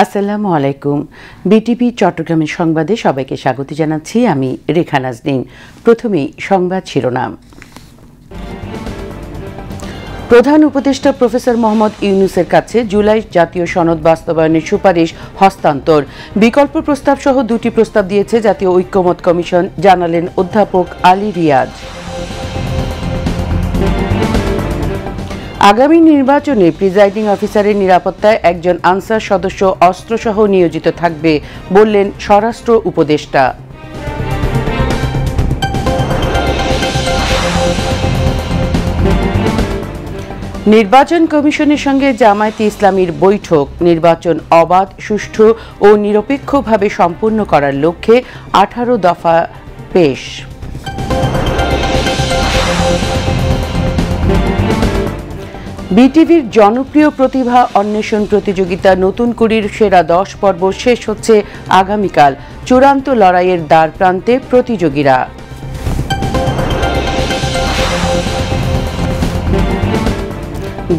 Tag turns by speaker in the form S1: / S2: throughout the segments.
S1: আসসালামু আলাইকুম। বিটিভি চট্টগ্রামের সংবাদে সবাইকে স্বাগত জানাচ্ছি। আমি রেখা নাজনীন। প্রথমেই সংবাদ শিরোনাম। প্রধান উপদেষ্টা প্রফেসর মোহাম্মদ ইউনূসের কাছে জুলাই জাতীয় সনদ বাস্তবায়নের সুপারিশ হস্তান্তর। বিকল্প প্রস্তাব সহ দুটি প্রস্তাব দিয়েছে জাতীয় ঐক্যমত্য কমিশন, জানালেন অধ্যাপক আলী রিয়াজ। আগামী নির্বাচনে প্রিজাইডিং অফিসারের নিরাপত্তায় একজন আনসার সদস্য অস্ত্রসহ নিয়োজিত থাকবে, বললেন স্বরাষ্ট্র উপদেষ্টা। নির্বাচন কমিশনের সঙ্গে জামায়াতে ইসলামীর বৈঠক। নির্বাচন অবাধ, সুষ্ঠু ও নিরপেক্ষভাবে সম্পন্ন করার লক্ষ্যে 18 দফা পেশ। বিটিভির জনপ্রিয় প্রতিভা অন্বেষণ প্রতিযোগিতা নতুন কুড়ির সেরা 10 পর্ব শেষ হচ্ছে আগামীকাল। চূড়ান্ত লড়াইয়ের দ্বার প্রান্তে প্রতিযোগীরা।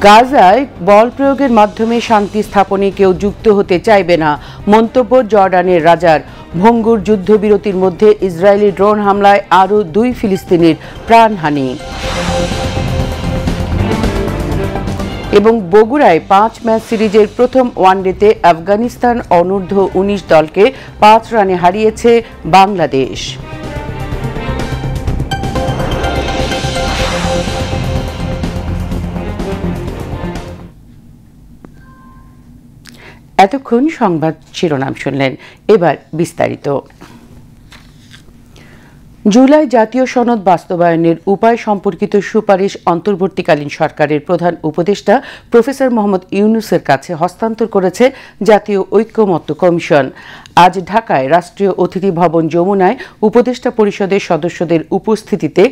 S1: গাজায় বল প্রয়োগের মাধ্যমে শান্তি স্থাপনে কেউ যুক্ত হতে চাইবে না, মন্তব্য জর্ডানের রাজার। ভঙ্গুর যুদ্ধবিরতির মধ্যে ইসরায়েলি ড্রোন হামলায় আরও 2 ফিলিস্তিনির প্রাণহানি। এবং বগুড়ায় 5 ম্যাচ সিরিজের প্রথম ওয়ানডেতে আফগানিস্তান অনূর্ধ্ব 19 দলকে 5 রানে হারিয়েছে বাংলাদেশ। এতক্ষণ সংবাদ শিরোনাম শুনলেন, এবার বিস্তারিত। জুলাই জাতীয় সনদ বাস্তবায়নের উপায় সম্পর্কিত সুপারিশ অন্তর্বর্তীকালীন সরকারের প্রধান উপদেষ্টা প্রফেসর মোহাম্মদ ইউনূসের কাছে হস্তান্তর করেছে জাতীয় ঐক্যমত্য কমিশন। আজ ঢাকায় রাষ্ট্রীয় অতিথি ভবন যমুনায় উপদেষ্টা পরিষদের সদস্যদের উপস্থিতিতে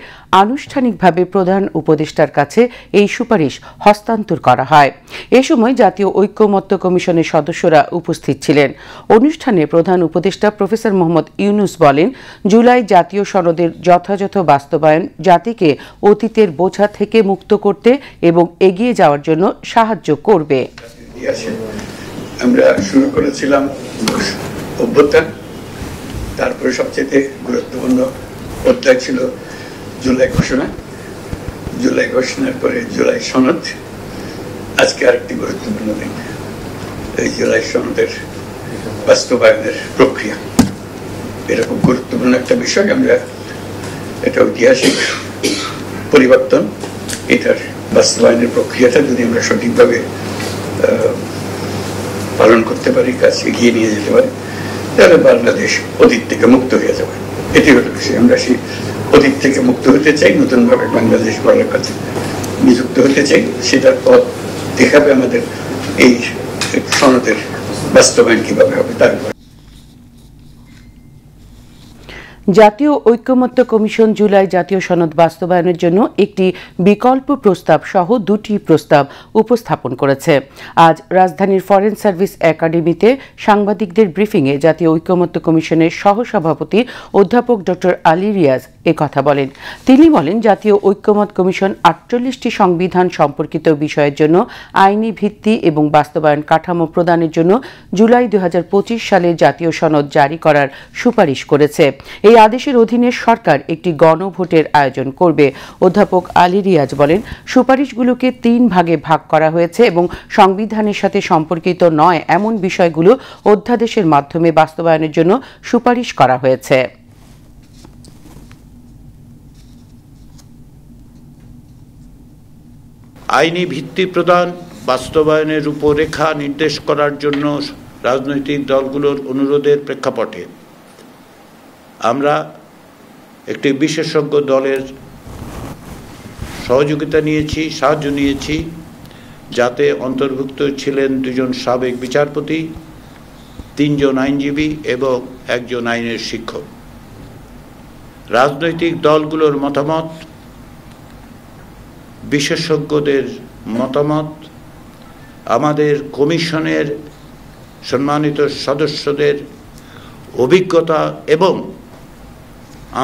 S1: আনুষ্ঠানিকভাবে প্রধান উপদেষ্টার কাছে এই সুপারিশ হস্তান্তর করা হয়। এ সময় জাতীয় ঐক্যমত্য কমিশনের সদস্যরা উপস্থিত ছিলেন। অনুষ্ঠানে প্রধান উপদেষ্টা প্রফেসর মোহাম্মদ ইউনূস বলেন, জুলাই জাতীয় সনদের যথাযথ বাস্তবায়ন জাতিকে অতীতের বোঝা থেকে মুক্ত করতে এবং এগিয়ে যাওয়ার জন্য সাহায্য করবে।
S2: আমরা শুরু করেছিলাম অভ্যুত্থান, তারপরে সবচেয়ে গুরুত্বপূর্ণ অধ্যায় ছিল জুলাই ঘোষণা। জুলাই ঘোষণার পরে জুলাই সনদ। আজকে আরেকটি গুরুত্বপূর্ণ দিন, এই জুলাই সনদের বাস্তবায়নের প্রক্রিয়া। এটা খুব গুরুত্বপূর্ণ একটা বিষয়। আমরা এটা ঐতিহাসিক পরিবর্তন। এটার বাস্তবায়নের প্রক্রিয়াটা যদি আমরা সঠিকভাবে পালন করতে পারি, কাজ এগিয়ে নিয়ে যেতে পারি, তাহলে বাংলাদেশ অতীত থেকে মুক্ত হয়ে যাবে। এটি হলো বিষয়। আমরা সেই অতীত থেকে মুক্ত হতে চাই, নতুনভাবে বাংলাদেশ গড়ার কাছে নিযুক্ত হতে চাই। সেটার পথ দেখাবে আমাদের এই সনদের বাস্তবায়ন কিভাবে হবে তার উপর।
S1: জাতীয় ঐক্যমত্য কমিশন জুলাই জাতীয় সনদ বাস্তবায়নের জন্য একটি বিকল্প প্রস্তাব সহ 2টি প্রস্তাব উপস্থাপন করেছে। আজ রাজধানীর ফরেন সার্ভিস একাডেমিতে সাংবাদিকদের ব্রিফিংয়ে জাতীয় ঐক্যমত্য কমিশনের সহসভাপতি অধ্যাপক ডক্টর আলী রিয়াজ কথা বলেন। তিনি বলেন, জাতীয় ঐক্যমত্য কমিশন 48টি সংবিধান সম্পর্কিত বিষয়ের জন্য আইনি ভিত্তি এবং বাস্তবায়ন কাঠামো প্রদানের জন্য জুলাই 2025 সালে জাতীয় সনদ জারি করার সুপারিশ করেছে। এই আদেশের অধীনে সরকার একটি গণভোটের আয়োজন করবে। অধ্যাপক আলী রিয়াজ বলেন, সুপারিশগুলোকে 3 ভাগে ভাগ করা হয়েছে এবং সংবিধানের সাথে সম্পর্কিত নয় এমন বিষয়গুলো অধ্যাদেশের মাধ্যমে বাস্তবায়নের জন্য সুপারিশ করা হয়েছে।
S3: আইনি ভিত্তি প্রদান, বাস্তবায়নের রূপরেখা নির্দেশ করার জন্য রাজনৈতিক দলগুলোর অনুরোধের প্রেক্ষাপটে আমরা একটি বিশেষজ্ঞ দলের সহযোগিতা নিয়েছি, সাহায্য নিয়েছি, যাতে অন্তর্ভুক্ত ছিলেন 2 জন সাবেক বিচারপতি, 3 জন আইনজীবী এবং 1 জন আইনের শিক্ষক। রাজনৈতিক দলগুলোর মতামত, বিশেষজ্ঞদের মতামত, আমাদের কমিশনের সম্মানিত সদস্যদের অভিজ্ঞতা এবং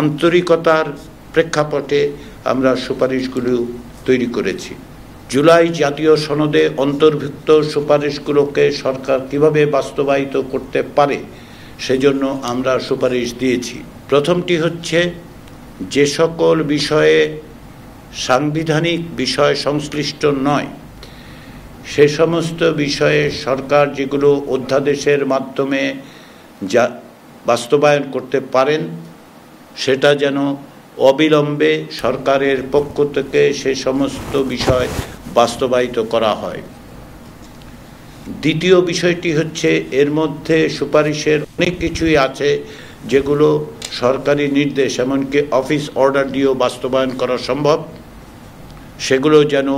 S3: আন্তরিকতার প্রেক্ষাপটে আমরা সুপারিশগুলো তৈরি করেছি। জুলাই জাতীয় সনদে অন্তর্ভুক্ত সুপারিশগুলোকে সরকার কিভাবে বাস্তবায়িত করতে পারে সেজন্য আমরা সুপারিশ দিয়েছি। প্রথমটি হচ্ছে, যে সকল বিষয়ে সাংবিধানিক বিষয় সংশ্লিষ্ট নয় সে সমস্ত বিষয়ে সরকার যেগুলো অধ্যাদেশের মাধ্যমে যা বাস্তবায়ন করতে পারেন সেটা যেন অবিলম্বে সরকারের পক্ষ থেকে সে সমস্ত বিষয় বাস্তবায়িত করা হয়। দ্বিতীয় বিষয়টি হচ্ছে, এর মধ্যে সুপারিশের অনেক কিছুই আছে যেগুলো সরকারি নির্দেশ এমনকি অফিস অর্ডার দিয়েও বাস্তবায়ন করা সম্ভব, সেগুলো যেন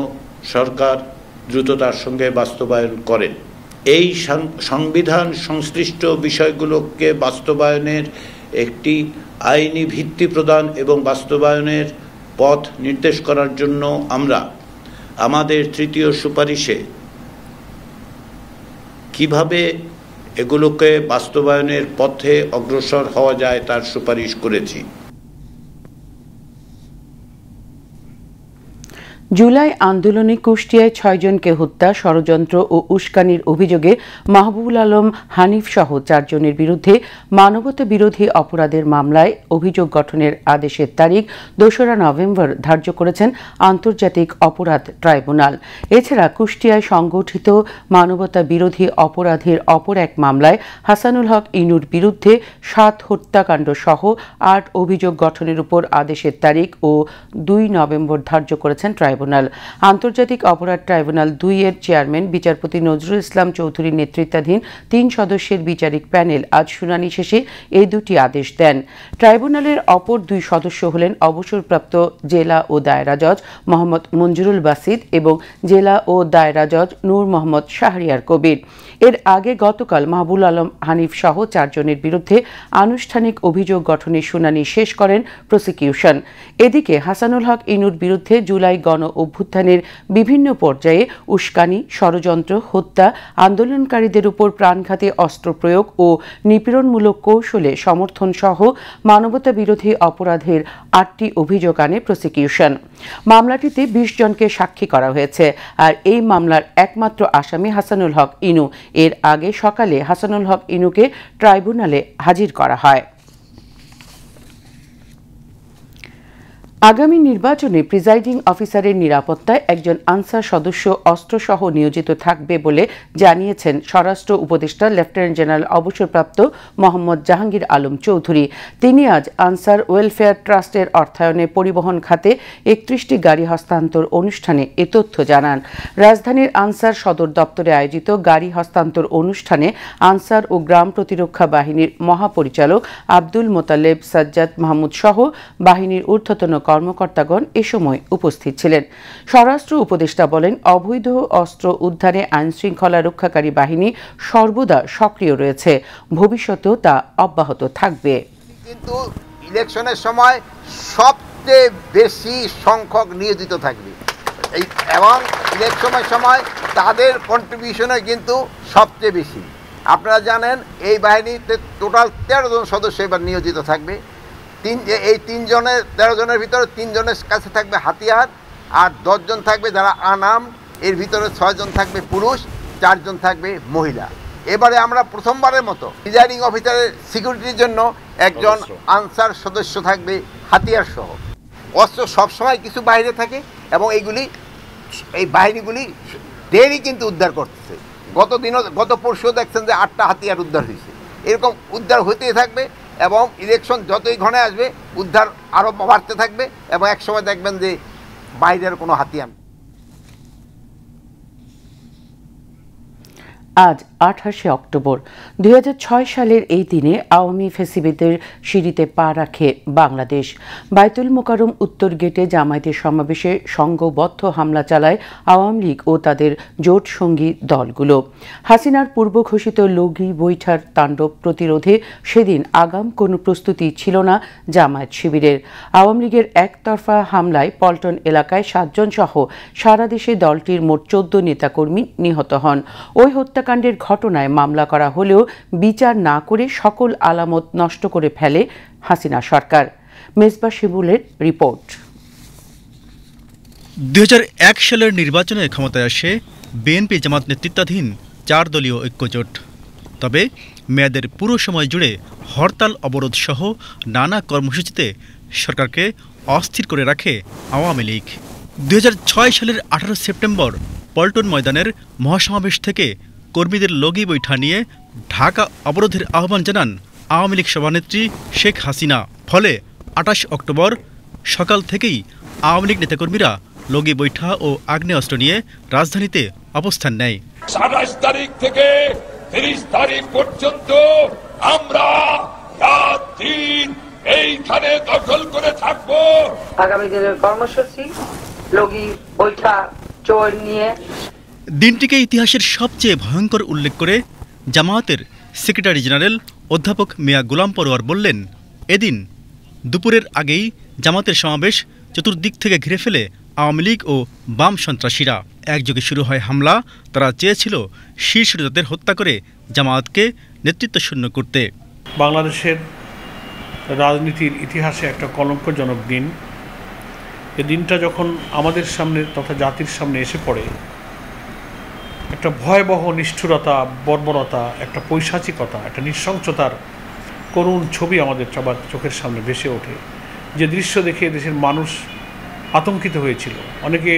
S3: সরকার দ্রুততার সঙ্গে বাস্তবায়ন করেন। এই সংবিধান সংশ্লিষ্ট বিষয়গুলোকে বাস্তবায়নের একটি আইনি ভিত্তি প্রদান এবং বাস্তবায়নের পথ নির্দেশ করার জন্য আমরা আমাদের তৃতীয় সুপারিশে কিভাবে এগুলোকে বাস্তবায়নের পথে অগ্রসর হওয়া যায় তার সুপারিশ করেছি।
S1: জুলাই আন্দোলনে কুষ্টিয়ায় ৬ জনকে হত্যা, ষড়যন্ত্র ও উস্কানির অভিযোগে মাহবুবুল আলম হানিফ সহ ৪ জনের বিরুদ্ধে মানবতা বিরোধী অপরাধের মামলায় অভিযোগ গঠনের আদেশের তারিখ ২রা নভেম্বর ধার্য করেছেন আন্তর্জাতিক অপরাধ ট্রাইব্যুনাল। এছাড়া কুষ্টিয়ায় সংগঠিত মানবতা বিরোধী অপরাধের অপর এক মামলায় হাসানুল হক ইনুর বিরুদ্ধে ৭ হত্যাকাণ্ড সহ ৮ অভিযোগ গঠনের উপর আদেশের তারিখ ও ২ নভেম্বর ধার্য করেছেন ট্রাইব্যুনাল। আন্তর্জাতিক অপরাধ ট্রাইব্যুনাল ২ এর চেয়ারম্যান বিচারপতি নজরুল ইসলাম চৌধুরীর নেতৃত্বাধীন ৩ সদস্যের বিচারিক প্যানেল আজ শুনানি শেষে এই দুটি আদেশ দেন। ট্রাইব্যুনালের অপর ২ সদস্য হলেন অবসরপ্রাপ্ত জেলা ও দায়রা জজ মোহাম্মদ মঞ্জুরুল বাসিদ এবং জেলা ও দায়রা জজ নূর মোহাম্মদ শাহরিয়ার কবির। এর আগে গতকাল মাহবুবুল আলম হানিফ সহ ৪ জনের বিরুদ্ধে আনুষ্ঠানিক অভিযোগ গঠনের শুনানি শেষ করেন প্রসিকিউশন। এদিকে হাসানুল হক ইনুর বিরুদ্ধে জুলাই গণ অভ্যুত্থানের বিভিন্ন পর্যায়ে উস্কানি, ষড়যন্ত্র, হত্যা, আন্দোলনকারীদের উপর প্রাণঘাতী অস্ত্র প্রয়োগ ও নিপীড়নমূলক কৌশলে সমর্থন সহ মানবতা বিরোধী অপরাধের ৮টি অভিযোগ আনে প্রসিকিউশন। মামলাটিতে ২০ জনকে সাক্ষী করা হয়েছে। আর এই মামলার একমাত্র আসামি হাসানুল হক ইনু। এর আগে সকালে হাসানুল হক ইনুকে ট্রাইব্যুনালে হাজির করা হয়। আগামী নির্বাচনে প্রিজাইডিং অফিসারের নিরাপত্তায় একজন আনসার সদস্য অস্ত্রসহ নিয়োজিত থাকবে বলে জানিয়েছেন স্বরাষ্ট্র উপদেষ্টা লেফটেন্যান্ট জেনারেল অবসরপ্রাপ্ত মোহাম্মদ জাহাঙ্গীর আলম চৌধুরী। তিনি আজ আনসার ওয়েলফেয়ার ট্রাস্টের অর্থায়নে পরিবহন খাতে ৩১টি গাড়ি হস্তান্তর অনুষ্ঠানে এ তথ্য জানান। রাজধানীর আনসার সদর দপ্তরে আয়োজিত গাড়ি হস্তান্তর অনুষ্ঠানে আনসার ও গ্রাম প্রতিরক্ষা বাহিনীর মহাপরিচালক আব্দুল মোতালেব সাজ্জাদ মাহমুদ সহ বাহিনীর ঊর্ধ্বতন কর্মকর্তাগণ এ সময় উপস্থিত ছিলেন। স্বরাষ্ট্র উপদেষ্টা বলেন, অবৈধ অস্ত্র উদ্ধারে আইনশৃঙ্খলা রক্ষাকারী বাহিনী সর্বদা সক্রিয় রয়েছে, ভবিষ্যতেও তা অব্যাহত থাকবে।
S4: কিন্তু ইলেকশনের সময় সবচেয়ে বেশি সংখ্যক নিয়োজিত থাকবে এবং ইলেকশনের সময় তাদের কন্ট্রিবিউশনে কিন্তু সবচেয়ে বেশি। আপনারা জানেন এই বাহিনীতে টোটাল ১৩ জন সদস্য এবার নিয়োজিত থাকবে। এই ১৩ জনের ভিতরে ৩ জনের কাছে থাকবে হাতিয়ার, আর ১০ জন থাকবে যারা আনাম। এর ভিতরে ৬ জন থাকবে পুরুষ, ৪ জন থাকবে মহিলা। এবারে আমরা প্রথমবারের মতো প্রিজাইডিং অফিসারের সিকিউরিটির জন্য একজন আনসার সদস্য থাকবে হাতিয়ার সহ। অস্ত্র সবসময় কিছু বাইরে থাকে এবং এই বাহিনীগুলি ডেইলি কিন্তু উদ্ধার করতেছে। গত পরশুও দেখছেন যে ৮টা হাতিয়ার উদ্ধার হয়েছে। এরকম উদ্ধার হতেই থাকবে এবং ইলেকশন যতই ঘনে আসবে উদ্ধার আরও বাড়তে থাকবে এবং একসময় দেখবেন যে বাইরের কোনো হাতিয়ার।
S1: আজ ২৮শে অক্টোবর ২০০৬ সালের এই দিনে আওয়ামী ফ্যাসিবাদের সিঁড়িতে পা রাখে বাংলাদেশ। বায়তুল মোকাররম উত্তর গেটে জামায়াতের সমাবেশে সংঘবদ্ধ হামলা চালায় আওয়ামী লীগ ও তাদের জোট সঙ্গী দলগুলো। হাসিনার পূর্ব ঘোষিত লগি বৈঠার তাণ্ডব প্রতিরোধে সেদিন আগাম কোনো প্রস্তুতি ছিল না জামায়াত শিবিরের। আওয়ামী লীগের একতরফা হামলায় পল্টন এলাকায় ৭ জন সহ সারা দেশে দলটির মোট ১৪ নেতাকর্মী নিহত হন। ওই হত্যাকাণ্ডের ঘটনায় মামলা করা হলেও বিচার না করে সকল আলামত নষ্ট করে ফেলে হাসিনা সরকার। মেজবা শিবুলের রিপোর্ট।
S5: 2001 সালের নির্বাচনে ক্ষমতায় আসে বিএনপি জামাত নেতৃত্বাধীন 4 দলীয় ঐক্যজোট। তবে মেয়াদের পুরো সময় জুড়ে হরতাল অবরোধ সহ নানা কর্মসূচিতে সরকারকে অস্থির করে রাখে আওয়ামী লীগ। 2006 সালের 18 সেপ্টেম্বর পল্টন ময়দানের মহাসমাবেশ থেকে কর্মীদের লগি বৈঠা নিয়ে ঢাকা অবরোধের আহ্বান জানান আওয়ামী লীগ সভানেত্রী শেখ হাসিনা। ফলে 28 অক্টোবর সকাল থেকেই আওয়ামী লীগ নেতাকর্মীরা লগি বৈঠা ও আগ্নেয়াস্ত্র নিয়ে রাজধানীতে অবস্থান নেয়।
S6: 27 তারিখ থেকে 30 তারিখ পর্যন্ত আমরা রাত দিন এইখানে দখল করে থাকবো।
S7: আগামী দিনের কর্মসূচি লগি বৈঠা চোর নিয়ে।
S5: দিনটিকে ইতিহাসের সবচেয়ে ভয়ঙ্কর উল্লেখ করে জামায়াতের সেক্রেটারি জেনারেল অধ্যাপক মিয়া গোলাম পরোয়ার বললেন, এদিন দুপুরের আগেই জামাতের সমাবেশ চতুর্দিক থেকে ঘিরে ফেলে আওয়ামী লীগ ও বাম সন্ত্রাসীরা। একযোগে শুরু হয় হামলা। তারা চেয়েছিল শীর্ষ নেতাদের হত্যা করে জামায়াতকে নেতৃত্বশূন্য করতে।
S8: বাংলাদেশের রাজনীতির ইতিহাসে একটা কলঙ্কজনক দিন। এই দিনটা যখন আমাদের সামনে তথা জাতির সামনে এসে পড়ে, একটা ভয়াবহ নিষ্ঠুরতা, বর্বরতা, একটা পৈশাচিকতা, একটা নৃশংসতার করুণ ছবি আমাদের সবার চোখের সামনে ভেসে ওঠে। যে দৃশ্য দেখে দেশের মানুষ আতঙ্কিত হয়েছিল। অনেকে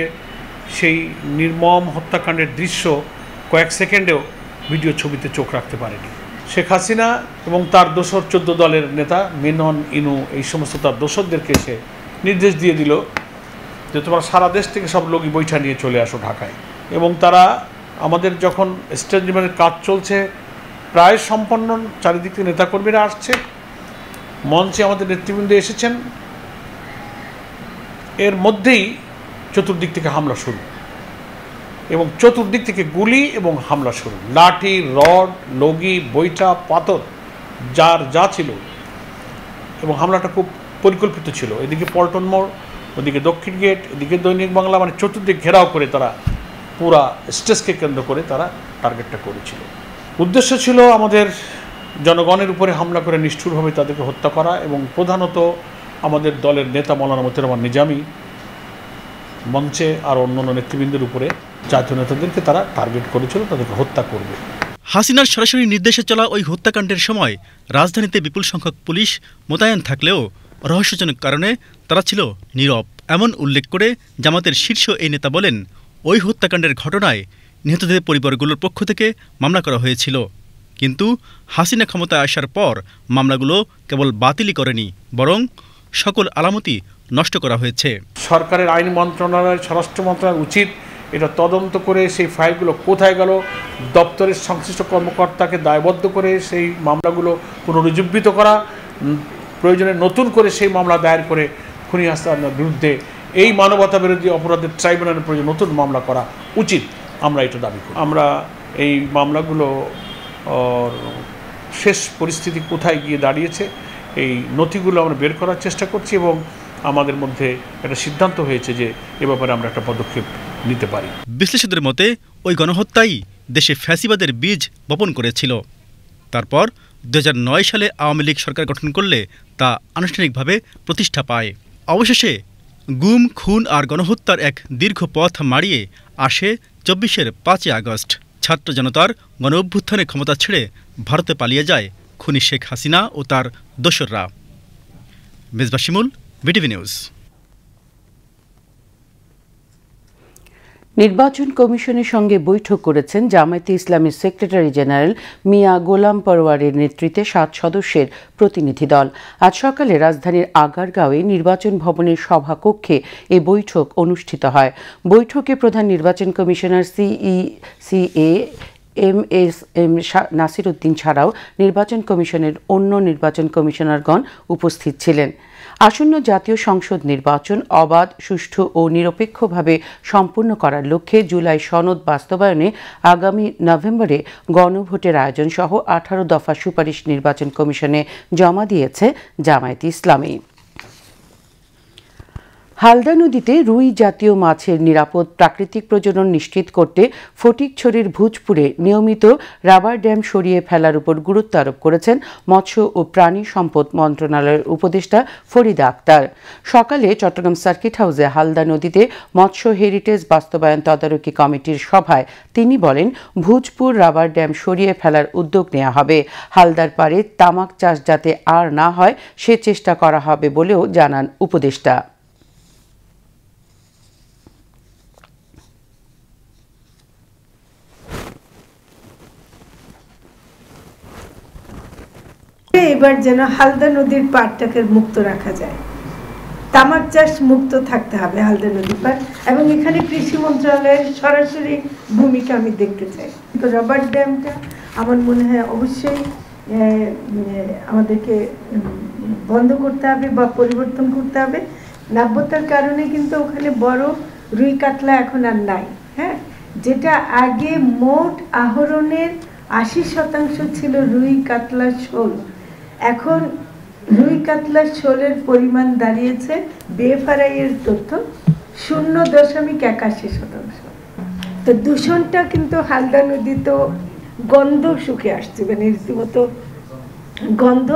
S8: সেই নির্মম হত্যাকাণ্ডের দৃশ্য কয়েক সেকেন্ডেও ভিডিও ছবিতে চোখ রাখতে পারেনি। শেখ হাসিনা এবং তার দোসর 14 দলের নেতা মেনন, ইনু, এই সমস্ত তার দোসরদেরকে সে নির্দেশ দিয়ে দিল যে তোমরা সারা দেশ থেকে সব লগি বৈঠা নিয়ে চলে আসো ঢাকায়। এবং তারা আমাদের যখন স্টেজ নির্মাণের কাজ চলছে প্রায় সম্পন্ন, চারিদিক থেকে নেতাকর্মীরা আসছে, মঞ্চে আমাদের নেতৃবৃন্দ এসেছেন, এর মধ্যেই চতুর্দিক থেকে হামলা শুরু এবং চতুর্দিক থেকে গুলি এবং হামলা শুরু। লাঠি, রড, লগি, বৈঠা, পাথর, যার যা ছিল। এবং হামলাটা খুব পরিকল্পিত ছিল। এদিকে পল্টন মোড়, ওদিকে দক্ষিণ গেট, এদিকে দৈনিক বাংলা, মানে চতুর্দিক ঘেরাও করে তারা পুরা স্টেজকে কেন্দ্র করে তারা টার্গেটটা করেছিল। উদ্দেশ্য ছিল আমাদের জনগণের উপরে হামলা করে নিষ্ঠুরভাবে তাদেরকে হত্যা করা এবং প্রধানত আমাদের দলের নেতা মৌলানা মতিউর রহমান নিজামী মঞ্চে আর অন্যান্য নেতৃবৃন্দের উপরে জাতীয় নেতাদেরকে তারা টার্গেট করেছিল, তাদেরকে হত্যা করবে।
S5: হাসিনার সরাসরি নির্দেশে চলা ওই হত্যাকাণ্ডের সময় রাজধানীতে বিপুল সংখ্যক পুলিশ মোতায়েন থাকলেও রহস্যজনক কারণে তারা ছিল নীরব। এমন উল্লেখ করে জামাতের শীর্ষ এই নেতা বলেন, ওই হত্যাকাণ্ডের ঘটনায় নিহতদের পরিবারগুলোর পক্ষ থেকে মামলা করা হয়েছিল, কিন্তু হাসিনা ক্ষমতায় আসার পর মামলাগুলো কেবল বাতিলই করেনি, বরং সকল আলামতি নষ্ট করা হয়েছে।
S8: সরকারের আইন মন্ত্রণালয়, স্বরাষ্ট্র মন্ত্রণালয় উচিত এটা তদন্ত করে সেই ফাইলগুলো কোথায় গেল, দপ্তরের সংশ্লিষ্ট কর্মকর্তাকে দায়বদ্ধ করে সেই মামলাগুলো পুনরুজ্জীবিত করা, প্রয়োজনে নতুন করে সেই মামলা দায়ের করে খুনি হাসিনার বিরুদ্ধে এই মানবতা বিরোধী অপরাধের ট্রাইব্যুনালের প্রয়োজন নতুন মামলা করা উচিত। আমরা এটা দাবি করি। আমরা এই মামলাগুলো শেষ পরিস্থিতি কোথায় গিয়ে দাঁড়িয়েছে এই নথিগুলো আমরা বের করার চেষ্টা করছি এবং আমাদের মধ্যে একটা সিদ্ধান্ত হয়েছে যে এ ব্যাপারে আমরা একটা পদক্ষেপ নিতে পারি।
S5: বিশ্লেষকদের মতে ওই গণহত্যাই দেশে ফ্যাসিবাদের বীজ বপন করেছিল। তারপর 2009 সালে আওয়ামী লীগ সরকার গঠন করলে তা আনুষ্ঠানিকভাবে প্রতিষ্ঠা পায়। অবশেষে গুম, খুন আর গণহত্যার এক দীর্ঘ পথ মাড়িয়ে আসে 24-এর 5 আগস্ট। ছাত্র জনতার গণ অভ্যুত্থানে ক্ষমতা ছেড়ে ভারতে পালিয়ে যায় খুনি শেখ হাসিনা ও তার দোসররা। মেজবা শিমুল, বিটিভি নিউজ।
S1: নির্বাচন কমিশনের সঙ্গে বৈঠক করেছেন জামায়াতে ইসলামীর সেক্রেটারি জেনারেল মিয়া গোলাম পরোয়ারের নেতৃত্বে 7 সদস্যের প্রতিনিধি দল। আজ সকালে রাজধানীর আগারগাঁওয়ে নির্বাচন ভবনের সভাকক্ষে এ বৈঠক অনুষ্ঠিত হয়। বৈঠকে প্রধান নির্বাচন কমিশনার সিইসিএ এম নাসির উদ্দিন ছাড়াও নির্বাচন কমিশনের অন্য নির্বাচন কমিশনারগণ উপস্থিত ছিলেন। আসন্ন জাতীয় সংসদ নির্বাচন অবাধ, সুষ্ঠু ও নিরপেক্ষভাবে সম্পন্ন করার লক্ষ্যে জুলাই সনদ বাস্তবায়নে আগামী নভেম্বরে গণভোটের আয়োজন সহ 18 দফা সুপারিশ নির্বাচন কমিশনে জমা দিয়েছে জামায়াতে ইসলামী। হালদা নদীতে রুই জাতীয় মাছের নিরাপদ প্রাকৃতিক প্রজনন নিশ্চিত করতে ফটিকছড়ির ভুজপুরে নিয়মিত রাবার ড্যাম সরিয়ে ফেলার উপর গুরুত্ব আরোপ করেছেন মৎস্য ও প্রাণী সম্পদ মন্ত্রণালয়ের উপদেষ্টা ফরিদা আক্তার। সকালে চট্টগ্রাম সার্কিট হাউসে হালদা নদীতে মৎস্য হেরিটেজ বাস্তবায়ন তদারকি কমিটির সভায় তিনি বলেন, ভুজপুর রাবার ড্যাম সরিয়ে ফেলার উদ্যোগ নেওয়া হবে। হালদার পাড়ে তামাক চাষ যাতে আর না হয় সে চেষ্টা করা হবে বলেও জানান উপদেষ্টা।
S9: এবার যেন হালদা নদীর পাড়টাকে মুক্ত রাখা যায়, তামাক চাষ মুক্ত থাকতে হবে হালদা নদীর পাড়, এবং এখানে কৃষি মন্ত্রণালয়ের সরাসরি ভূমিকা আমি দেখতে চাই। রাবার ড্যামটা আমার মনে হয় অবশ্যই আমাদেরকে বন্ধ করতে হবে বা পরিবর্তন করতে হবে। নাব্যতার কারণে কিন্তু ওখানে বড় রুই কাতলা এখন আর নাই। হ্যাঁ, যেটা আগে মোট আহরণের ৮০% ছিল রুই কাতলা শোল, এখন রুই কাতলা শোলের পরিমাণ দাঁড়িয়েছে বিএফআরআই এর তথ্য 0.81%। তো দূষণটা কিন্তু হালদা নদী তো গন্ধ শুকে আসছে, মানে রীতিমতো গন্ধ,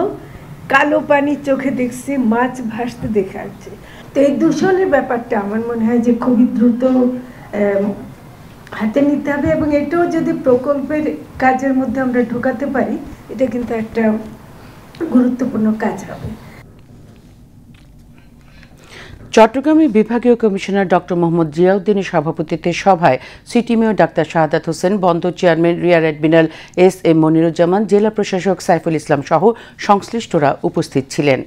S9: কালো পানি চোখে দেখছি, মাছ ভাসতে দেখে আসছে। তো এই দূষণের ব্যাপারটা আমার মনে হয় যে খুবই দ্রুত হাতে নিতে হবে, এবং এটাও যদি প্রকল্পের কাজের মধ্যে আমরা ঢোকাতে পারি, এটা কিন্তু একটা গুরুত্বপূর্ণ কাজ হবে।
S1: চট্টগ্রামের বিভাগীয় কমিশনার ডক্টর মোহাম্মদ জিয়াউদ্দিনের সভাপতিত্বে সভায় city mayor doctor Shahadat Hossain, বন্দর chairman rear admiral SM. Moniruzzaman, জেলা প্রশাসক সাইফুল ইসলাম সহ সংশ্লিষ্টরা উপস্থিত ছিলেন।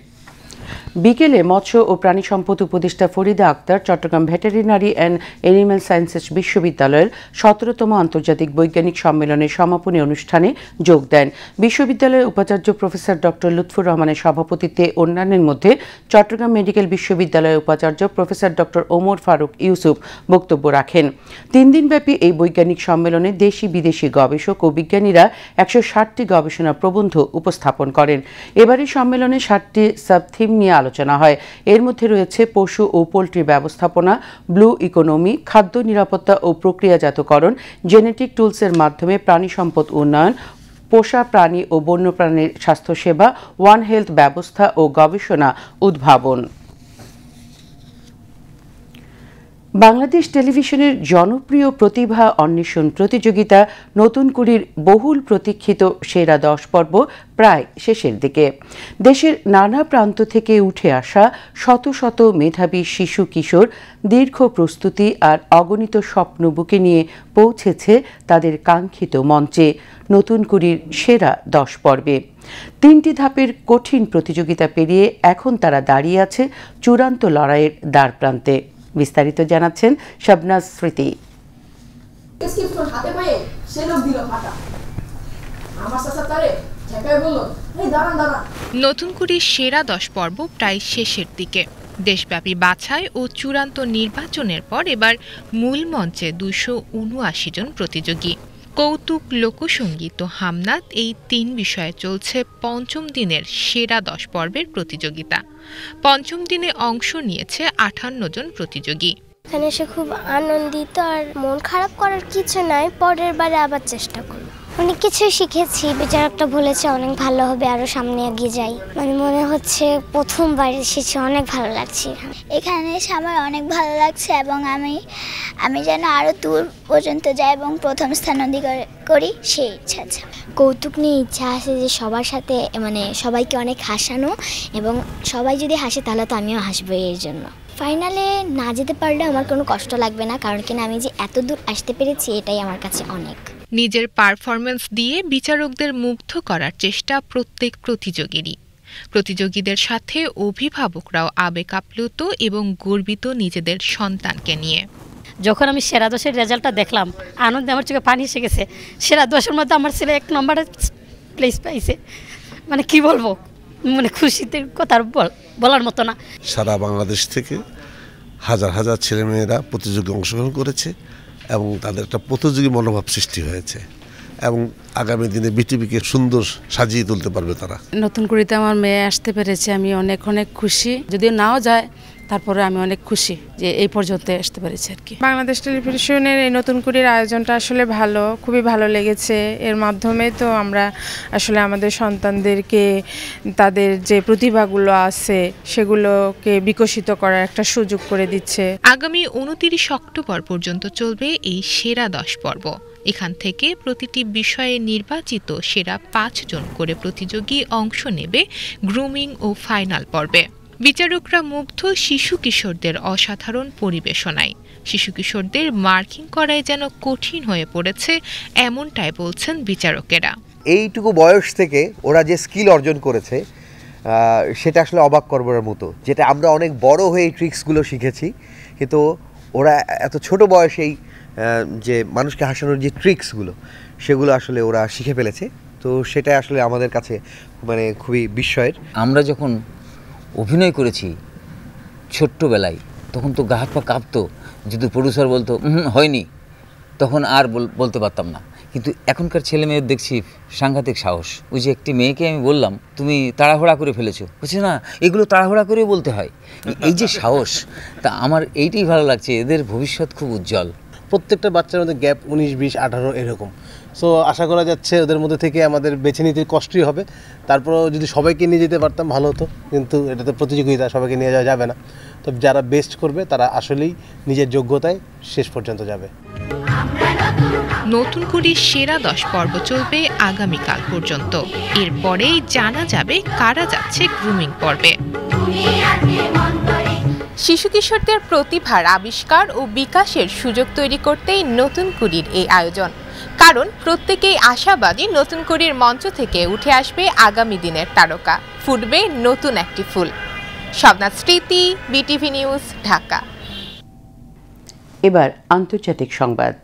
S1: বিকেলে মৎস্য ও প্রাণী সম্পদ উপদেষ্টা Farida Akter Chattogram veterinary and animal sciences বিশ্ববিদ্যালয়ের ১৭তম আন্তর্জাতিক বৈজ্ঞানিক সম্মেলনের সমাপনী অনুষ্ঠানে যোগ দেন। বিশ্ববিদ্যালয়ের উপাচার্য প্রফেসর ডক্টর লুৎফুর রহমানের সভাপতিত্বে অন্যান্যের মধ্যে চট্টগ্রাম মেডিকেল বিশ্ববিদ্যালয়ের উপাচার্য প্রফেসর ডক্টর ওমর ফারুক ইউসুফ বক্তব্য রাখেন। ৩ দিনব্যাপী এই বৈজ্ঞানিক সম্মেলনে দেশি বিদেশি গবেষক ও বিজ্ঞানীরা ১৬০টি গবেষণা প্রবন্ধ উপস্থাপন করেন। এবারের সম্মেলনে ৭টি সাবথিম নিয়ে আলোচনা হয়। এর মধ্যে রয়েছে পশু ও পোল্ট্রি ব্যবস্থাপনা, ব্লু ইকোনমি, খাদ্য নিরাপত্তা ও প্রক্রিয়াজাতকরণ, জেনেটিক টুলসের মাধ্যমে প্রাণী সম্পদ উন্নয়ন, পোষা প্রাণী ও বন্যপ্রাণীর স্বাস্থ্যসেবা, ওয়ান হেলথ ব্যবস্থা ও গবেষণা উদ্ভাবন। বাংলাদেশ টেলিভিশনের জনপ্রিয় প্রতিভা অন্বেষণ প্রতিযোগিতা নতুন কুড়ির বহুল প্রতীক্ষিত সেরা ১০ পর্ব প্রায় শেষের দিকে। দেশের নানা প্রান্ত থেকে উঠে আসা শত শত মেধাবী শিশু কিশোর দীর্ঘ প্রস্তুতি আর অগণিত স্বপ্ন বুকে নিয়ে পৌঁছেছে তাদের কাঙ্ক্ষিত মঞ্চে নতুন কুড়ির সেরা ১০ পর্বে। ৩টি ধাপের কঠিন প্রতিযোগিতা পেরিয়ে এখন তারা দাঁড়িয়ে আছে চূড়ান্ত লড়াইয়ের দ্বার প্রান্তে। বিস্তারিত জানাচ্ছেন শাবনাজ স্মৃতি।
S10: নতুন কুড়ির সেরা ১০ পর্ব প্রায় শেষের দিকে। দেশব্যাপী বাছাই ও চূড়ান্ত নির্বাচনের পর এবার মূল মঞ্চে ২৭৯ জন প্রতিযোগী। কৌতুক, লোকসঙ্গীত ও হামনাত এই ৩ বিষয়ে চলছে পঞ্চম দিনের সেরা ১০ পর্বের প্রতিযোগিতা। পঞ্চম দিনে অংশ নিয়েছে ৫৮ জন প্রতিযোগী।
S11: এখানে এসে খুব আনন্দিত, আর মন খারাপ করার কিছু নাই, পরের বারে আবার চেষ্টা করব। অনেক কিছু শিখেছি, বিচারকটা বলেছে অনেক ভালো হবে, আরো সামনে এগিয়ে যাই। মানে মনে হচ্ছে প্রথমবার এসেছি, অনেক ভালো লাগছে।
S12: এখানে এসে আমার অনেক ভালো লাগছে, এবং আমি যেন আরো দূর পর্যন্ত যাই এবং প্রথম স্থান অধিকার করি সেই ইচ্ছা আছে।
S11: কৌতুক নিয়ে ইচ্ছা আছে যে সবার সাথে, মানে সবাইকে অনেক হাসানো, এবং সবাই যদি হাসে তাহলে তো আমিও হাসবো। এর জন্য ফাইনালে না যেতে পারলে আমার কোনো কষ্ট লাগবে না, কারণ কিনা আমি যে এত দূর আসতে পেরেছি এটাই আমার কাছে অনেক।
S10: নিজের পারফরম্যান্স দিয়ে বিচারকদের মুগ্ধ করার চেষ্টা প্রত্যেক প্রতিযোগীরই। প্রতিযোগীদের সাথে অভিভাবকরাও আবেগ আপ্লুত এবং গর্বিত নিজেদের সন্তানকে নিয়ে।
S13: যখন আমি সেরা ১০-এর রেজাল্টটা দেখলাম, আনন্দে আমার চোখে পানি এসে গেছে। সেরা ১০-এর মধ্যে আমার ছেলে ১ নম্বরে প্লেস পাইছে, মানে কি বলবো, মানে খুশিতে কথা বলার মতো না।
S14: সারা বাংলাদেশ থেকে হাজার হাজার ছেলেমেয়েরা প্রতিযোগিতায় অংশগ্রহণ করেছে এবং তাদের একটা প্রতিযোগী মনোভাব সৃষ্টি হয়েছে, এবং আগামী দিনে বিটিভিকে সুন্দর সাজিয়ে তুলতে পারবে তারা।
S15: নতুন কুড়িতে আমার মেয়ে আসতে পেরেছে, আমি অনেক অনেক খুশি। যদিও নাও যায় তারপরে আমি অনেক খুশি যে এই পর্যন্ত আসতে পেরেছি আর কি।
S16: বাংলাদেশ টেলিভিশনের এই নতুন কুড়ির আয়োজনটা আসলে ভালো, খুবই ভালো লেগেছে। এর মাধ্যমে তো আমরা আসলে আমাদের সন্তানদেরকে তাদের যে প্রতিভাগুলো আছে সেগুলোকে বিকশিত করার একটা সুযোগ করে দিচ্ছে।
S10: আগামী 29 অক্টোবর পর্যন্ত চলবে এই সেরা 10 পর্ব। এখান থেকে প্রতিটি বিষয়ে নির্বাচিত সেরা 5 জন করে প্রতিযোগী অংশ নেবে গ্রুমিং ও ফাইনাল পর্বে। বিচারকরা মুগ্ধ শিশু কিশোরদের অসাধারণ পরিবেশনায়। শিশু কিশোরদের মার্কিং করাই যেন কঠিন হয়ে পড়েছে, এমনটাই বলছেন বিচারকেরা।
S17: এইটুকু বয়স থেকে ওরা যে স্কিল অর্জন করেছে সেটা আসলে অবাক করবার মতো, যেটা আমরা অনেক বড় হয়ে এই ট্রিক্সগুলো শিখেছি, কিন্তু ওরা এত ছোট বয়সেই যে মানুষকে হাসানোর যে ট্রিক্সগুলো সেগুলো আসলে ওরা শিখে ফেলেছে। তো সেটা আসলে আমাদের কাছে মানে খুবই বিস্ময়ের।
S18: আমরা যখন অভিনয় করেছি ছোট্টবেলায় তখন তো গা হাত পা কাঁপতো, যদি প্রডিউসার বলতো হয়নি তখন আর বলতে পারতাম না। কিন্তু এখনকার ছেলে মেয়ের দেখছি সাংঘাতিক সাহস। ওই যে একটি মেয়েকে আমি বললাম তুমি তাড়াহুড়া করে ফেলেছো, বলছে না এগুলো তাড়াহুড়া করে বলতে হয়। এই যে সাহস, তা আমার এইটাই ভালো লাগছে, এদের ভবিষ্যৎ খুব উজ্জ্বল।
S19: প্রত্যেকটা বাচ্চার মধ্যে গ্যাপ 19, 20, 18 এরকম। সো আশা করা যাচ্ছে ওদের মধ্যে থেকে আমাদের বেছে নিতে কষ্টই হবে। তারপরেও যদি সবাইকে নিয়ে যেতে পারতাম ভালো হতো, কিন্তু এটা তো প্রতিযোগিতা, সবাইকে নিয়ে যাওয়া যাবে না। তো যারা বেস্ট করবে তারা আসলেই নিজের যোগ্যতায় শেষ পর্যন্ত যাবে।
S10: নতুন কুড়ির সেরা 10 পর্ব চলবে আগামীকাল পর্যন্ত। এরপরেই জানা যাবে কারা যাচ্ছে গ্রুমিং পর্বে। শিশু কিশোরদের প্রতিভার আবিষ্কার ও বিকাশের সুযোগ তৈরি করতেই নতুন কুড়ির এই আয়োজন। কারণ প্রত্যেকেই আশাবাদী নতুন কুড়ির মঞ্চ থেকে উঠে আসবে আগামী দিনের তারকা, ফুটবে নতুন একটি ফুল। শবনাথ স্মৃতি, বিটিভি নিউজ, ঢাকা।
S1: এবার আন্তর্জাতিক সংবাদ।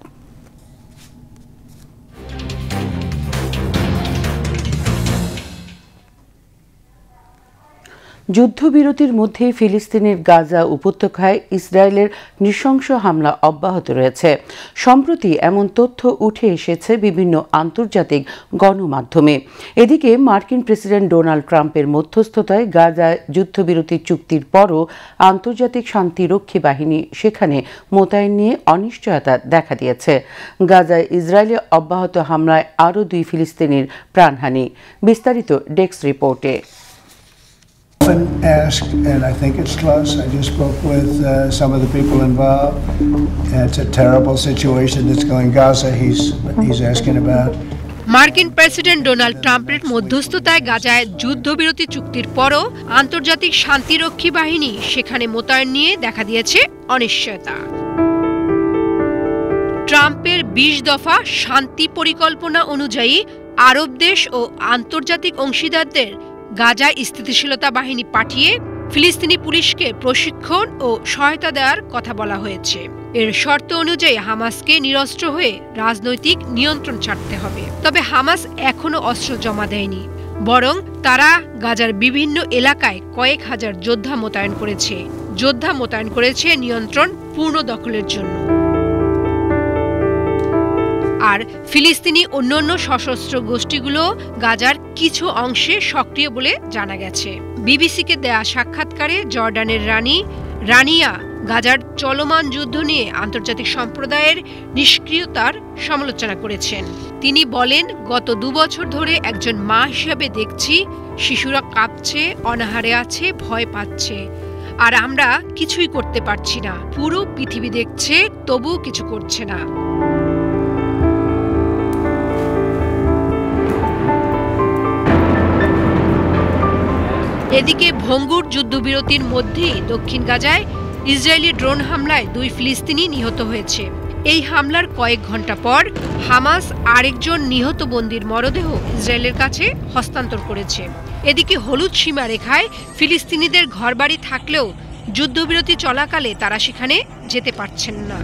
S1: যুদ্ধবিরতির মধ্যে ফিলিস্তিনের গাজা উপত্যকায় ইসরায়েলের নৃশংস হামলা অব্যাহত রয়েছে। সম্প্রতি এমন তথ্য উঠে এসেছে বিভিন্ন আন্তর্জাতিক গণমাধ্যমে। এদিকে মার্কিন প্রেসিডেন্ট ডোনাল্ড ট্রাম্পের মধ্যস্থতায় গাজায় যুদ্ধবিরতি চুক্তির পরও আন্তর্জাতিক শান্তিরক্ষী বাহিনী সেখানে মোতায়েন নিয়ে অনিশ্চয়তা দেখা দিয়েছে। গাজায় ইসরায়েলে অব্যাহত হামলায় আরও 2 ফিলিস্তিনির প্রাণহানি। বিস্তারিত ডেস্ক রিপোর্টে।
S20: Asked, and I think it's close. I just spoke with some of the people involved. It's a terrible situation that's going Gaza. He's asking about.
S21: মার্কিন প্রেসিডেন্ট ডোনাল্ড ট্রাম্পের মধ্যস্থতায় গাজায় যুদ্ধবিরতি চুক্তির পরও আন্তর্জাতিক শান্তিরক্ষী বাহিনী সেখানে মোতায়েন নিয়ে দেখা দিয়েছে অনিশ্চয়তা। ট্রাম্পের 20 দফা শান্তি পরিকল্পনা অনুযায়ী আরব দেশ ও আন্তর্জাতিক অংশীদারদের গাজায় স্থিতিশীলতা বাহিনী পাঠিয়ে ফিলিস্তিনি পুলিশকে প্রশিক্ষণ ও সহায়তা দেওয়ার কথা বলা হয়েছে। এর শর্ত অনুযায়ী হামাসকে নিরস্ত্র হয়ে রাজনৈতিক নিয়ন্ত্রণ ছাড়তে হবে। তবে হামাস এখনো অস্ত্র জমা দেয়নি, বরং তারা গাজার বিভিন্ন এলাকায় কয়েক হাজার যোদ্ধা মোতায়েন করেছে নিয়ন্ত্রণ পূর্ণ দখলের জন্য। আর ফিলিস্তিনি অন্যান্য সশস্ত্র গোষ্ঠীগুলো গাজার কিছু অংশে সক্রিয় বলে জানা গেছে। বিবিসিকে দেয়া সাক্ষাৎকারে জর্ডানের রানী রানিয়া গাজার চলমান যুদ্ধ নিয়ে আন্তর্জাতিক সম্প্রদায়ের নিষ্ক্রিয়তার সমালোচনা করেছেন। তিনি বলেন, গত 2 বছর ধরে একজন মা হিসেবে দেখছি শিশুরা কাঁপছে, অনাহারে আছে, ভয় পাচ্ছে, আর আমরা কিছুই করতে পারছি না। পুরো পৃথিবী দেখছে, তবুও কিছু করছে না। এদিকে ভঙ্গুর যুদ্ধবিরতির মধ্যেই দক্ষিণ গাজায় ইসরায়েলি ড্রোন হামলায় 2 ফিলিস্তিনি নিহত হয়েছে। এই হামলার কয়েক ঘন্টা পর হামাস আরেকজন নিহত বন্দীর মরদেহ ইসরায়েলের কাছে হস্তান্তর করেছে। এদিকে হলুদ সীমারেখায় ফিলিস্তিনিদের ঘরবাড়ি থাকলেও যুদ্ধবিরতি চলাকালে তারা সেখানে যেতে পারছেন না।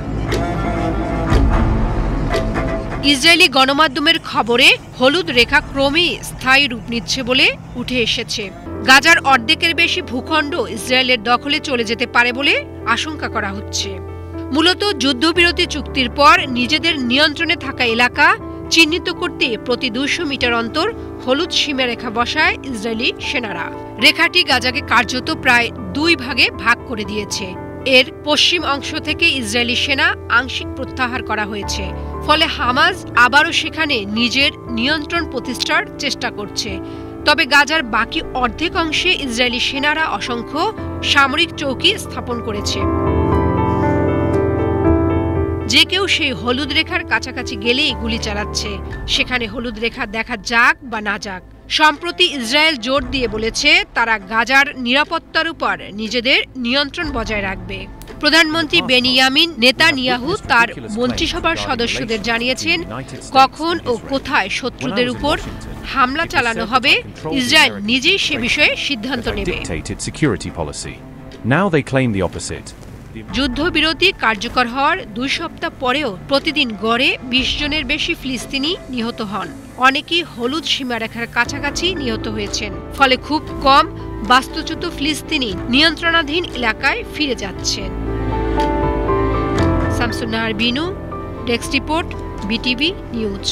S21: ইসরায়েলি গণমাধ্যমের খবরে হলুদ রেখা ক্রমেই স্থায়ী রূপ নিচ্ছে বলে উঠে এসেছে। গাজার অর্ধেকের বেশি ভূখণ্ড ইসরায়েলের দখলে চলে যেতে পারে বলে আশঙ্কা করা হচ্ছে। মূলত যুদ্ধবিরতি চুক্তির পর নিজেদের নিয়ন্ত্রণে থাকা এলাকা চিহ্নিত করতে প্রতি 200 মিটার অন্তর হলুদ সীমারেখা বসায় ইসরায়েলি সেনারা। রেখাটি গাজাকে কার্যত প্রায় 2 ভাগে ভাগ করে দিয়েছে। এর পশ্চিম অংশ থেকে ইসরায়েলি সেনা আংশিক প্রত্যাহার করা হয়েছে, ফলে হামাস আবারও সেখানে নিজের নিয়ন্ত্রণ প্রতিষ্ঠার চেষ্টা করছে। তবে গাজার বাকি অর্ধেক অংশে ইসরায়েলি সেনারা অসংখ্য সামরিক চৌকি স্থাপন করেছে। যে কেউ সেই হলুদ রেখার কাছাকাছি গেলেই গুলি চালাচ্ছে, সেখানে হলুদ রেখা দেখা যাক বা না যাক। সম্প্রতি ইসরায়েল জোর দিয়ে বলেছে তারা গাজার নিরাপত্তার উপর নিজেদের নিয়ন্ত্রণ বজায় রাখবে। প্রধানমন্ত্রী বেনিয়ামিন নেতানিয়াহু তার মন্ত্রিসভার সদস্যদের জানিয়েছেন কখন ও কোথায় শত্রুদের উপর হামলা চালানো হবে ইসরায়েল নিজেই সে বিষয়ে সিদ্ধান্ত নেবে। যুদ্ধবিরতি কার্যকর হওয়ার 2 সপ্তাহ পরেও প্রতিদিন গড়ে 20 জনের বেশি ফিলিস্তিনি নিহত হন। অনেকেই হলুদ সীমারেখার কাছাকাছি নিহত হয়েছেন, ফলে খুব কম বাস্তুচ্যুত ফিলিস্তিনি নিয়ন্ত্রণাধীন এলাকায় ফিরে যাচ্ছেন। Shamsun Nahar Binu, desk report, BTV news.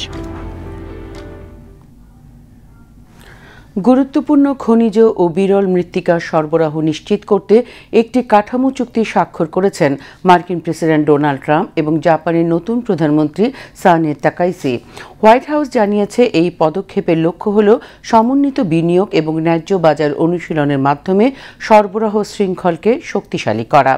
S1: গুরুত্বপূর্ণ খনিজ ও বিরল মৃত্তিকা সরবরাহ নিশ্চিত করতে একটি কাঠামো চুক্তি স্বাক্ষর করেছেন মার্কিন প্রেসিডেন্ট ডোনাল্ড ট্রাম্প এবং জাপানের নতুন প্রধানমন্ত্রী সানে তাকাইসি। হোয়াইট হাউস জানিয়েছে এই পদক্ষেপের লক্ষ্য হল সমন্বিত বিনিয়োগ এবং ন্যায্য বাজার অনুশীলনের মাধ্যমে সরবরাহ শৃঙ্খলকে শক্তিশালী করা।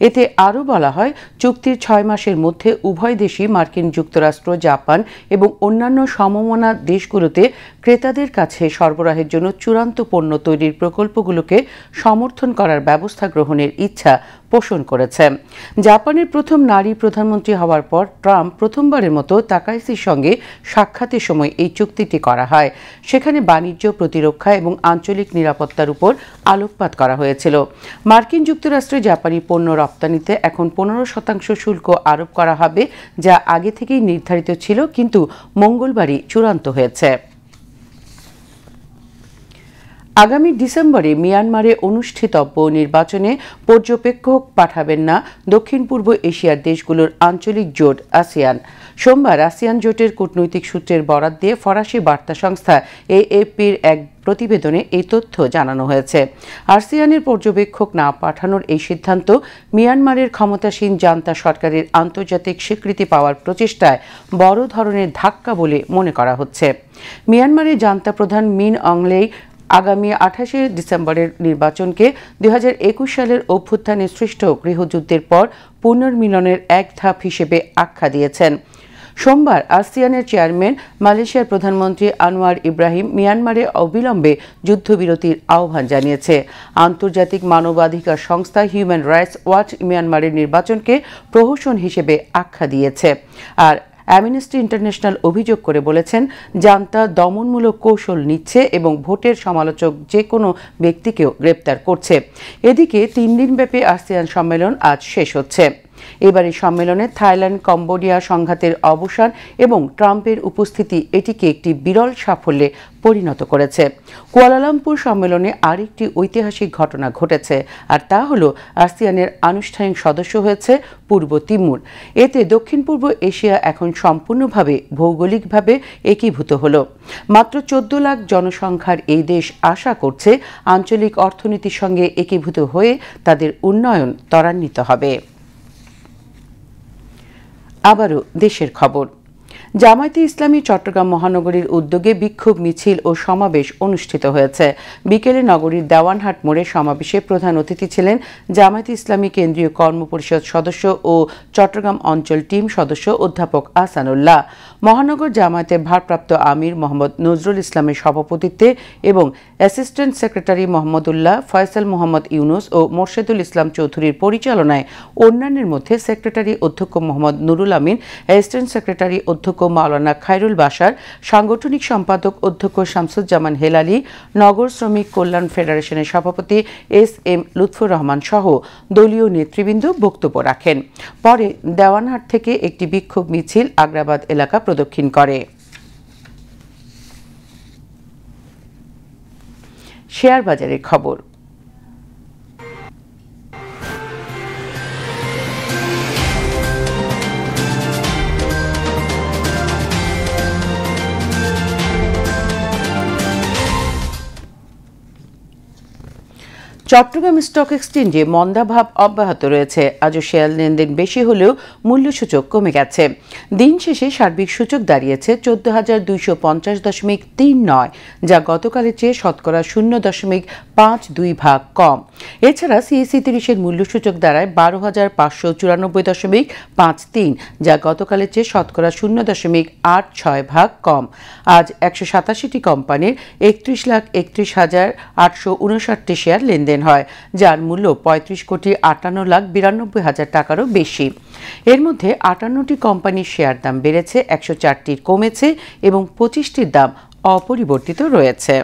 S1: এতে আরও বলা হয়, চুক্তির 6 মাসের মধ্যে উভয় দেশই মার্কিন যুক্তরাষ্ট্র, জাপান এবং অন্যান্য সমমনা দেশগুলোতে ক্রেতাদের কাছে সরবরাহের জন্য চূড়ান্ত পণ্য তৈরির প্রকল্পগুলোকে সমর্থন করার ব্যবস্থা গ্রহণের ইচ্ছা পোষণ করেছে। জাপানের প্রথম নারী প্রধানমন্ত্রী হওয়ার পর ট্রাম্প প্রথমবারের মতো তাকাইসির সঙ্গে সাক্ষাতের সময় এই চুক্তিটি করা হয়। সেখানে বাণিজ্য, প্রতিরক্ষা এবং আঞ্চলিক নিরাপত্তার উপর আলোকপাত করা হয়েছিল। মার্কিন যুক্তরাষ্ট্রে জাপানি পণ্য রপ্তানিতে এখন 15% শুল্ক আরোপ করা হবে, যা আগে থেকেই নির্ধারিত ছিল কিন্তু মঙ্গলবারই চূড়ান্ত হয়েছে। আগামী ডিসেম্বরে মিয়ানমারে অনুষ্ঠিতব্য নির্বাচনে পর্যবেক্ষক পাঠাবেন না দক্ষিণ পূর্ব এশিয়ার দেশগুলোর আঞ্চলিক জোট আসিয়ান। সোমবার আসিয়ান জোটের কূটনৈতিক সূত্রের বরাত দিয়ে ফরাসি বার্তা সংস্থা এএফপির এক প্রতিবেদনে এই তথ্য জানানো হয়েছে। আসিয়ানের পর্যবেক্ষক না পাঠানোর এই সিদ্ধান্ত মিয়ানমারের ক্ষমতাসীন জান্তা সরকারের আন্তর্জাতিক স্বীকৃতি পাওয়ার প্রচেষ্টায় বড় ধরনের ধাক্কা বলে মনে করা হচ্ছে। মিয়ানমারের জান্তা প্রধান মিন অংলেই আগামী 28শে ডিসেম্বরের নির্বাচনকে 2021 সালের অভ্যুত্থানে সৃষ্ট গৃহযুদ্ধের পর পুনর্মিলনের এক ধাপ হিসেবে আখ্যা দিয়েছেন। সোমবার আসিয়ানের চেয়ারম্যান মালয়েশিয়ার প্রধানমন্ত্রী আনোয়ার ইব্রাহিম মিয়ানমারে অবিলম্বে যুদ্ধবিরতির আহ্বান জানিয়েছে। আন্তর্জাতিক মানবাধিকার সংস্থা হিউম্যান রাইটস ওয়াচ মিয়ানমারের নির্বাচনকে প্রহসন হিসেবে আখ্যা দিয়েছে। আর অ্যামনেস্টি ইন্টারন্যাশনাল অভিযোগ করে বলেছেন, জান্তা দমনমূলক কৌশল নিচ্ছে এবং ভোটের সমালোচক যে কোনো ব্যক্তিকেও গ্রেপ্তার করছে। এদিকে 3 দিনব্যাপী আসিয়ান সম্মেলন আজ শেষ হচ্ছে। এবারের সম্মেলনে থাইল্যান্ড, কম্বোডিয়া সংঘাতের অবসান এবং ট্রাম্পের উপস্থিতি এটিকে একটি বিরল সাফল্যে পরিণত করেছে। কুয়ালালামপুর সম্মেলনে আরেকটি ঐতিহাসিক ঘটনা ঘটেছে, আর তা হল আসিয়ানের আনুষ্ঠানিক সদস্য হয়েছে পূর্ব তিমুর। এতে দক্ষিণ পূর্ব এশিয়া এখন সম্পূর্ণভাবে ভৌগোলিকভাবে একীভূত হল। মাত্র 14 লাখ জনসংখ্যার এই দেশ আশা করছে আঞ্চলিক অর্থনীতির সঙ্গে একীভূত হয়ে তাদের উন্নয়ন ত্বরান্বিত হবে। আবারও দেশের খবর। জামায়াতে ইসলামী চট্টগ্রাম মহানগরীর উদ্যোগে বিক্ষোভ মিছিল ও সমাবেশ অনুষ্ঠিত হয়েছে। বিকেলে নগরীর দেওয়ানহাট মোড়ে সমাবেশে প্রধান অতিথি ছিলেন জামায়াতে ইসলামী কেন্দ্রীয় কর্মপরিষদ সদস্য ও চট্টগ্রাম অঞ্চল টিম সদস্য অধ্যাপক আহসানুল্লাহ। মহানগর জামায়াতের ভারপ্রাপ্ত আমির মোহাম্মদ নজরুল ইসলামের সভাপতিত্বে এবং অ্যাসিস্ট্যান্ট সেক্রেটারি মোহাম্মদুল্লাহ, ফয়সাল মোহাম্মদ ইউনুস ও মোর্শেদুল ইসলাম চৌধুরীর পরিচালনায় অন্যান্যের মধ্যে সেক্রেটারি অধ্যক্ষ মোহাম্মদ নুরুল আমিন, অ্যাসিস্ট্যান্ট সেক্রেটারি অধ্যক্ষ মাওলানা খায়রুল বাশার, সাংগঠনিক সম্পাদক অধ্যক্ষ শামসুজ্জামান হেলালি, নগর শ্রমিক কল্যাণ ফেডারেশনের সভাপতি এস.এম. লুৎফুর রহমান সহ দলীয় নেতৃবৃন্দ বক্তব্য রাখেন। পরে দেওয়ানহাট থেকে একটি বিক্ষোভ মিছিল আগ্রাবাদ এলাকা প্রদক্ষিণ করে। শেয়ার বাজারের খবর। চট্টগ্রাম স্টক এক্সচেঞ্জে মন্দাভাব অব্যাহত রয়েছে। আজও শেয়ার লেনদেন বেশি হলেও মূল্যসূচক কমে গেছে। দিন শেষে সার্বিক সূচক দাঁড়িয়েছে 14,250.39, যা গতকালের চেয়ে শতকরা 0.52 কম। এছাড়া সিএসই 30-এর মূল্যসূচক দাঁড়ায় 12,594.53, যা গতকালের চেয়ে শতকরা 0.86 কম। আজ 187টি কোম্পানির 31,31,859টি শেয়ার লেনদেন হয়, যার মূল্য 35,58,92,000 টাকারও বেশি। এর মধ্যে 58টি কোম্পানির শেয়ার দাম বেড়েছে, 104টির কমেছে এবং 25টির দাম অপরিবর্তিত রয়েছে।